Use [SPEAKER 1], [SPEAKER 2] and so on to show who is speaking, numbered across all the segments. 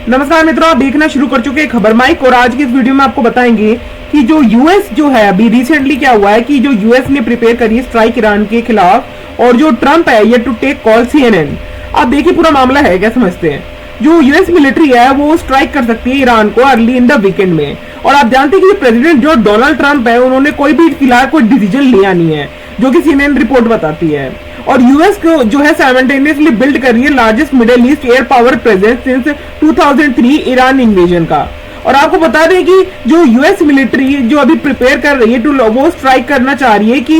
[SPEAKER 1] नमस्कार मित्रों, आप देखना शुरू कर चुके हैं खबर माइक और आज की इस वीडियो में आपको बताएंगे कि जो यूएस जो है अभी रिसेंटली क्या हुआ है कि जो यूएस ने प्रिपेयर करी है स्ट्राइक ईरान के खिलाफ और जो ट्रंप है ये टू टेक कॉल CNN। आप देखिए पूरा मामला है क्या समझते हैं। जो यूएस मिलिट्री है वो स्ट्राइक कर सकती है ईरान को अर्ली इन द वीकेंड में और आप जानते हैं कि प्रेसिडेंट जो डोनाल्ड ट्रंप है उन्होंने कोई भी फिलहाल कोई डिसीजन लिया नहीं है, जो कि CNN रिपोर्ट बताती है। और यूएस को जो है साइमल्टेनियसली बिल्ड कर रही है largest middle east air power presence since 2003 Iran invasion का। और आपको बता दें कि जो यूएस मिलिट्री जो अभी प्रिपेयर कर रही है वो स्ट्राइक करना चाह रही है कि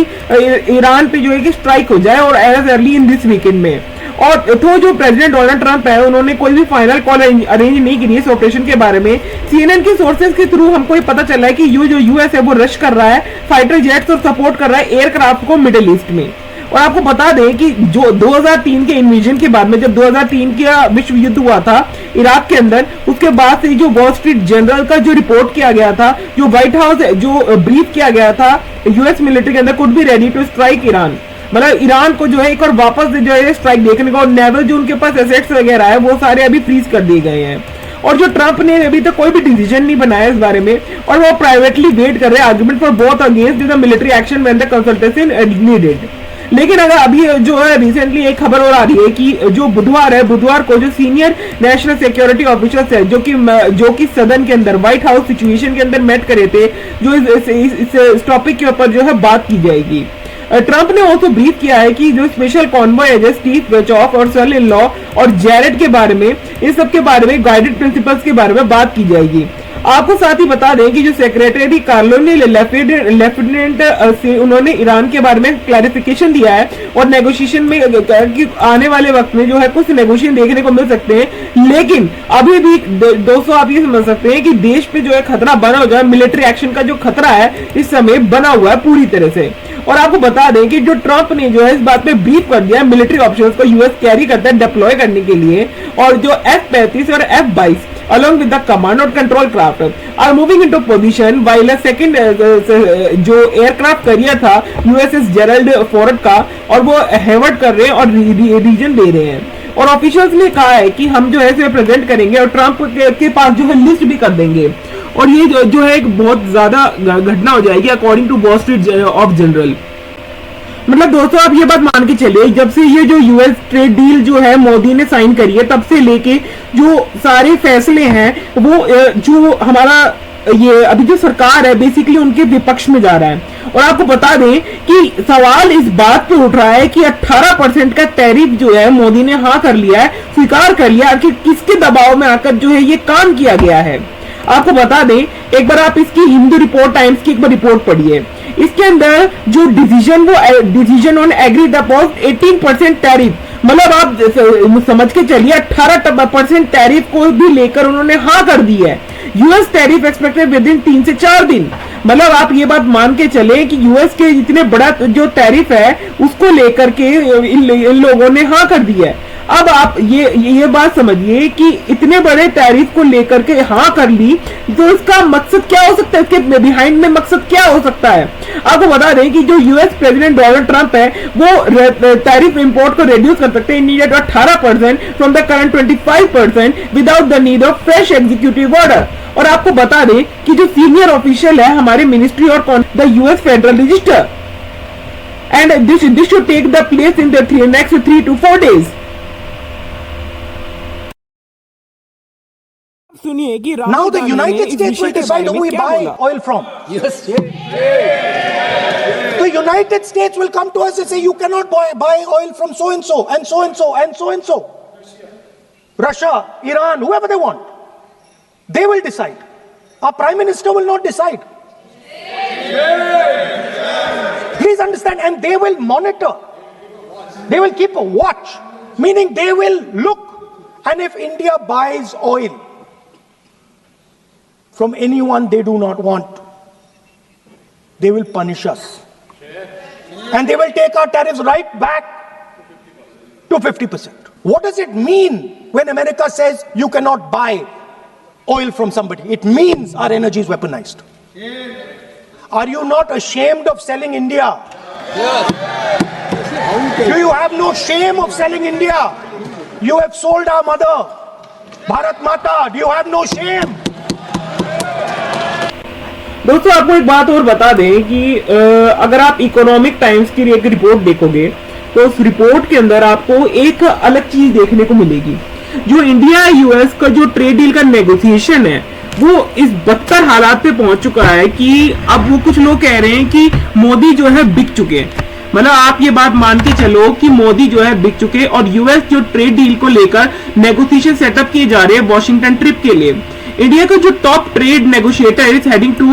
[SPEAKER 1] ईरान पे जो है कि स्ट्राइक हो जाए और as early in this weekend में। और तो जो प्रेसिडेंट डोनाल्ड ट्रंप है उन्होंने कोई भी फाइनल कॉल अरेंज नहीं की है इस ऑपरेशन के बारे में। CNN के सोर्सेज के थ्रू हमको ये पता चला है कि जो यूएस है वो रश कर रहा है फाइटर जेट्स और सपोर्ट कर रहा है एयरक्राफ्ट को मिडिल ईस्ट में। और आपको बता दें कि जो 2003 के इन्वेजन के बाद में जब 2003 का विश्व युद्ध हुआ था इराक के अंदर, उसके बाद से जो वॉल स्ट्रीट जर्नल का जो रिपोर्ट किया गया था, जो व्हाइट हाउस जो ब्रीफ किया गया था यूएस मिलिट्री के अंदर could be ready to strike Iran, मतलब ईरान को जो है एक और वापस जो है स्ट्राइक देखने को। और नेवल जो उनके पास एसेट्स वगैरह है वो सारे अभी फ्रीज कर दिए गए हैं। और जो ट्रंप ने अभी तक कोई भी डिसीजन नहीं बनाया इस बारे में और वो प्राइवेटली वेट कर रहे हैं argument for both against the military action when the consultation needed. लेकिन अगर अभी जो है रिसेंटली एक खबर और आ रही है कि जो बुधवार को जो सीनियर नेशनल सिक्योरिटी ऑफिसर्स है जो कि सदन के अंदर व्हाइट हाउस सिचुएशन के अंदर मेट करे थे, जो इस टॉपिक के ऊपर जो है बात की जाएगी। ट्रंप ने ऑल्सो ब्रीफ किया है कि जो स्पेशल कॉन्वॉय है स्टीव विटकॉफ और सन इन लॉ और जैरेड के बारे में, इस सब के बारे में गाइडेड प्रिंसिपल्स के बारे में बात की जाएगी। आपको साथ ही बता दें कि जो सेक्रेटरी कार्लो ने लेफ्टिनेंट से उन्होंने ईरान के बारे में क्लैरिफिकेशन दिया है और नेगोशिएशन में कि आने वाले वक्त में जो है कुछ नेगोशिएशन देखने को मिल सकते हैं। लेकिन अभी भी दोस्तों आप ये समझ सकते हैं कि देश पे जो है खतरा बना हो जाए, मिलिट्री एक्शन का जो खतरा है इस समय बना हुआ है पूरी तरह से। और आपको बता दें कि जो ट्रंप ने जो है इस बात पे ब्रीफ कर दिया है मिलिट्री ऑप्शंस को यूएस कैरी करता है डिप्लॉय करने के लिए, और जो F-35 और F-22 along with the command and control craft are moving into position while a second जो एयरक्राफ्ट कैरियर था USS जेरल्ड फोर्ड का और वो हेवर्ड कर रहे हैं और रीजन दे रहे हैं। और ऑफिशियल्स ने कहा है कि हम जो है प्रेजेंट करेंगे और ट्रंप के पास जो है लिस्ट भी कर देंगे और ये जो है एक बहुत ज्यादा घटना हो जाएगी according to Wall Street of journal. मतलब दोस्तों आप ये बात मान के चलिए जब से ये जो यूएस ट्रेड डील जो है मोदी ने साइन करी है तब से लेके जो सारे फैसले हैं वो जो हमारा ये अभी जो सरकार है बेसिकली उनके विपक्ष में जा रहा है। और आपको बता दें कि सवाल इस बात पे उठ रहा है कि 18% का टैरिफ जो है मोदी ने हाँ कर लिया है, स्वीकार कर लिया कि किसके दबाव में आकर जो है ये काम किया गया है। आपको बता दें एक बार आप इसकी हिंदू रिपोर्ट टाइम्स की एक बार रिपोर्ट पढ़िए, इसके अंदर जो decision on agree the post 18% tariff, मतलब आप समझ के चलिए 18% टैरिफ को भी लेकर उन्होंने हाँ कर दी है। US tariff expected with in 3 से 4 दिन, मतलब आप ये बात मान के चले कि यूएस के इतने बड़ा जो टैरिफ है उसको लेकर के इन लोगों ने हाँ कर दी है। अब आप ये बात समझिए कि इतने बड़े टैरिफ को लेकर के हाँ कर ली तो इसका मकसद क्या हो सकता है, इसके बिहाइंड में मकसद क्या हो सकता है। आपको बता दें कि जो यूएस प्रेसिडेंट डोनाल्ड ट्रंप है वो टैरिफ इंपोर्ट को रिड्यूस कर सकते हैं India 18% from the current 25% without the need of fresh executive order. और आपको बता दें कि जो सीनियर ऑफिशियल है हमारे मिनिस्ट्री और the US federal register and this should take the place in the next 3 to 4 days। सुनिए कि
[SPEAKER 2] now the United States will decide who we buy oil from. Yes. The United States will come to us and say you cannot buy oil from so and so and so and so and so and so. Russia, Iran, whoever they want, they will decide. Our Prime Minister will not decide. Please understand, and they will monitor. They will keep a watch, meaning they will look, and if India buys oil from anyone they do not want, they will punish us. And they will take our tariffs right back to 50%. What does it mean when America says you cannot buy oil from somebody? It means our energy is weaponized. Are you not ashamed of selling India? Yes. Do you have no shame of selling India? You have sold our mother. Bharat Mata, do you have no shame?
[SPEAKER 1] दोस्तों आपको एक बात और बता दें कि अगर आप इकोनॉमिक टाइम्स की एक रिपोर्ट देखोगे तो उस रिपोर्ट के अंदर आपको एक अलग चीज देखने को मिलेगी। जो इंडिया यूएस का जो ट्रेड डील का नेगोशिएशन है वो इस बदतर हालात पे पहुंच चुका है कि अब वो कुछ लोग कह रहे हैं कि मोदी जो है बिक चुके हैं। मतलब आप ये बात मान के चलो कि मोदी जो है बिक चुके और यूएस जो ट्रेड डील को लेकर नेगोशिएशन सेटअप किए जा रहे हैं वॉशिंगटन ट्रिप के लिए। इंडिया का जो top trade negotiator is heading to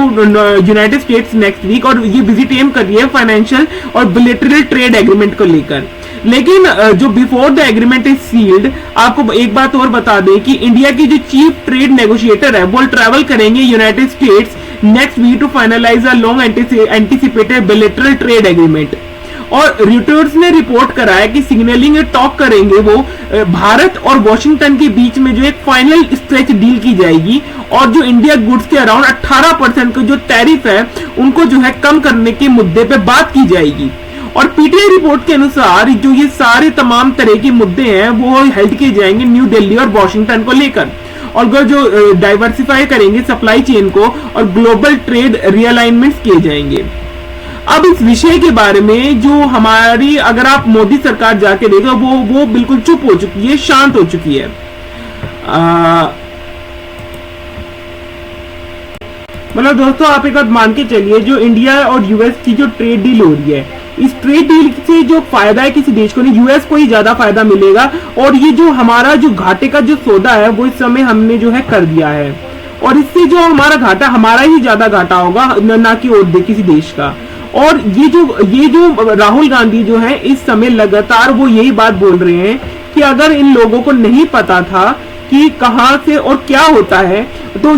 [SPEAKER 1] United States next week और ये विजिट एम कर रही है फाइनेंशियल और बिलेटरल ट्रेड एग्रीमेंट को लेकर। लेकिन जो before the agreement is sealed, आपको एक बात और बता दें कि इंडिया की जो चीफ ट्रेड नेगोशिएटर है वो ट्रैवल करेंगे United States next week to finalise a long anticipated bilateral trade agreement. और रिटर्स ने रिपोर्ट करा है कि सिग्नलिंग टॉक करेंगे वो भारत और वॉशिंगटन के बीच में जो एक फाइनल स्ट्रेच डील की जाएगी और जो इंडिया गुड्स के अराउंड 18% का जो टैरिफ है उनको जो है कम करने के मुद्दे पे बात की जाएगी। और पीटीआई रिपोर्ट के अनुसार जो ये सारे तमाम तरह के मुद्दे हैं वो हेल्ड किए जाएंगे न्यू दिल्ली और वॉशिंगटन को लेकर और जो डाइवर्सिफाई करेंगे सप्लाई चेन को और ग्लोबल ट्रेड रियलाइनमेंट्स किए जाएंगे। अब इस विषय के बारे में जो हमारी अगर आप मोदी सरकार जाके देखो वो बिल्कुल चुप हो चुकी है, शांत हो चुकी है। मतलब दोस्तों आप एक बात मान के चलिए जो इंडिया और यूएस की जो ट्रेड डील हो रही है इस ट्रेड डील से जो फायदा है किसी देश को नहीं, यूएस को ही ज्यादा फायदा मिलेगा। और ये जो हमारा जो घाटे का जो सौदा है वो इस समय हमने जो है कर दिया है और इससे जो हमारा घाटा हमारा ही ज्यादा घाटा होगा ना कि और किसी देश का। और ये जो राहुल गांधी जो है इस समय लगातार वो यही बात बोल रहे हैं कि अगर इन लोगों को नहीं पता था कि कहां से और क्या होता है तो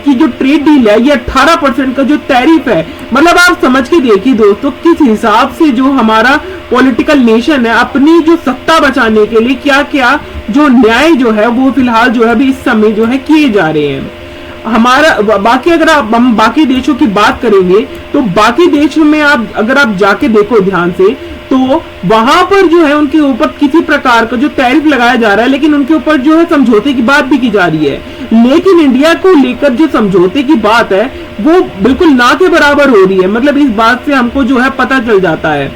[SPEAKER 1] की जो ट्रेड डील है ये 18% का जो टैरिफ है, मतलब आप समझ के देखिए दोस्तों किस हिसाब से जो हमारा पॉलिटिकल नेशन है अपनी जो सत्ता बचाने के लिए क्या क्या जो न्याय जो है वो फिलहाल जो है अभी इस समय जो है किए जा रहे हैं। हमारा बाकी अगर हम बाकी देशों की बात करेंगे तो बाकी देशों में अगर आप जाके देखो ध्यान से तो वहां पर जो है उनके ऊपर किसी प्रकार का जो टैरिफ लगाया जा रहा है लेकिन उनके ऊपर जो है समझौते की बात भी की जा रही है। लेकिन इंडिया को लेकर जो समझौते की बात है वो बिल्कुल ना के बराबर हो रही है। मतलब इस बात से हमको जो है पता चल जाता है।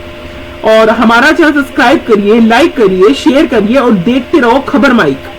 [SPEAKER 1] और हमारा चैनल सब्सक्राइब करिए, लाइक करिए, शेयर करिए और देखते रहो खबर माइक।